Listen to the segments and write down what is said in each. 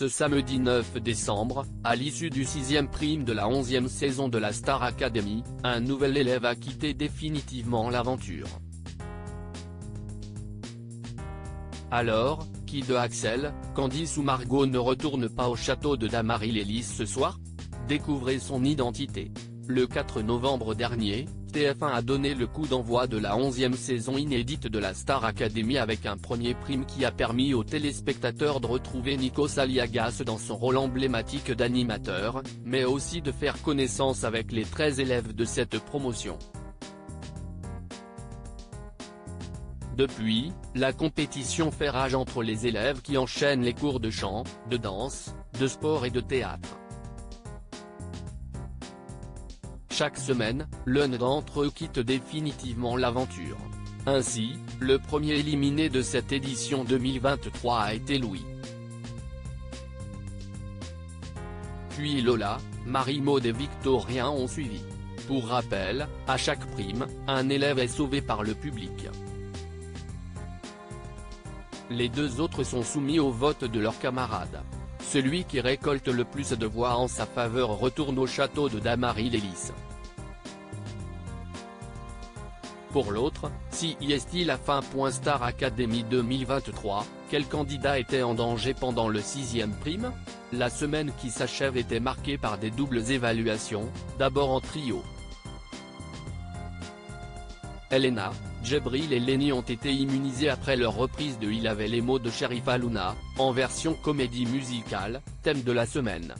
Ce samedi 9 décembre, à l'issue du 6e prime de la 11e saison de la Star Academy, un nouvel élève a quitté définitivement l'aventure. Alors, qui de Axel, Candice ou Margot ne retourne pas au château de Damary-Lélis ce soir? Découvrez son identité. Le 4 novembre dernier, TF1 a donné le coup d'envoi de la 11e saison inédite de la Star Academy avec un premier prime qui a permis aux téléspectateurs de retrouver Nikos Aliagas dans son rôle emblématique d'animateur, mais aussi de faire connaissance avec les 13 élèves de cette promotion. Depuis, la compétition fait rage entre les élèves qui enchaînent les cours de chant, de danse, de sport et de théâtre. Chaque semaine, l'un d'entre eux quitte définitivement l'aventure. Ainsi, le premier éliminé de cette édition 2023 a été Louis. Puis Lola, Marie-Maude et Victorien ont suivi. Pour rappel, à chaque prime, un élève est sauvé par le public. Les deux autres sont soumis au vote de leurs camarades. Celui qui récolte le plus de voix en sa faveur retourne au château de Damary-Lélis. Pour l'autre, si est-il la fin. Star Academy 2023, quel candidat était en danger pendant le 6e prime? La semaine qui s'achève était marquée par des doubles évaluations, d'abord en trio. Elena, Djibril et Lenny ont été immunisés après leur reprise de Il avait les mots de Cherif Aluna, en version comédie musicale, thème de la semaine.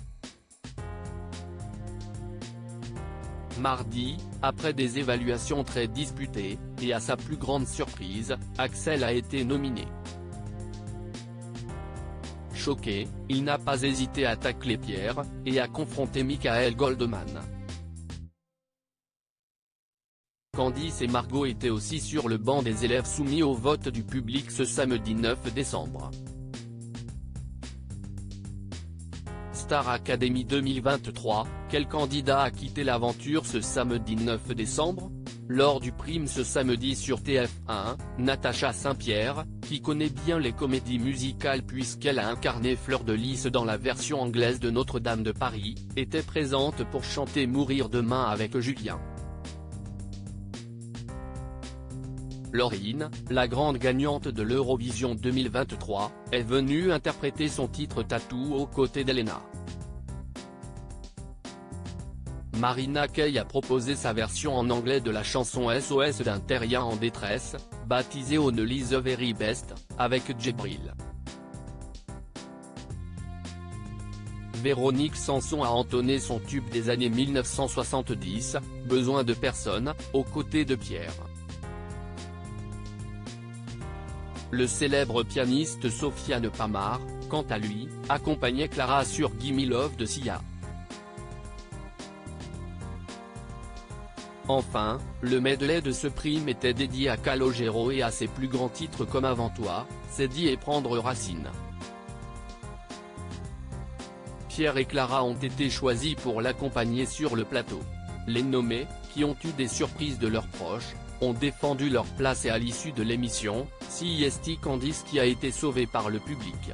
Mardi, après des évaluations très disputées, et à sa plus grande surprise, Axel a été nominé. Choqué, il n'a pas hésité à tacler Pierre, et à confronter Michael Goldman. Candice et Margot étaient aussi sur le banc des élèves soumis au vote du public ce samedi 9 décembre. Star Academy 2023, quel candidat a quitté l'aventure ce samedi 9 décembre? Lors du prime ce samedi sur TF1, Natacha Saint-Pierre, qui connaît bien les comédies musicales puisqu'elle a incarné Fleur de Lys dans la version anglaise de Notre-Dame de Paris, était présente pour chanter Mourir demain avec Julien. Laurine, la grande gagnante de l'Eurovision 2023, est venue interpréter son titre Tattoo aux côtés d'Elena. Marina Kaye a proposé sa version en anglais de la chanson SOS d'un terrien en détresse, baptisée Only the Very Best, avec Djibril. Véronique Sanson a entonné son tube des années 1970, Besoin de personne, aux côtés de Pierre. Le célèbre pianiste Sofiane Pamar, quant à lui, accompagnait Clara sur Gimme Love de Sia. Enfin, le medley de ce prime était dédié à Calogero et à ses plus grands titres comme Avant toi, C'est dit et Prendre Racine. Pierre et Clara ont été choisis pour l'accompagner sur le plateau. Les nommés, qui ont eu des surprises de leurs proches, ont défendu leur place et à l'issue de l'émission, c'est Candice qui a été sauvée par le public.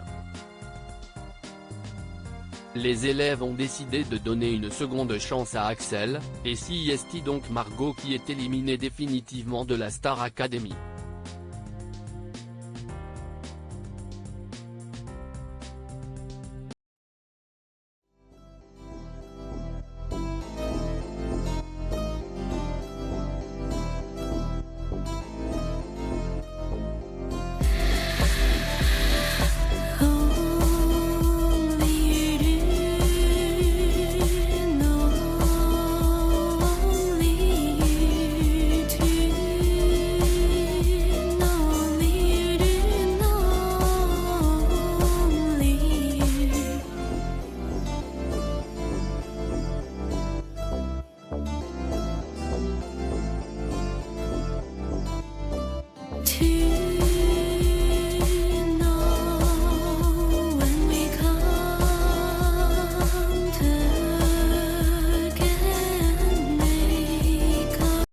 Les élèves ont décidé de donner une seconde chance à Axel, et c'est donc Margot qui est éliminée définitivement de la Star Academy. To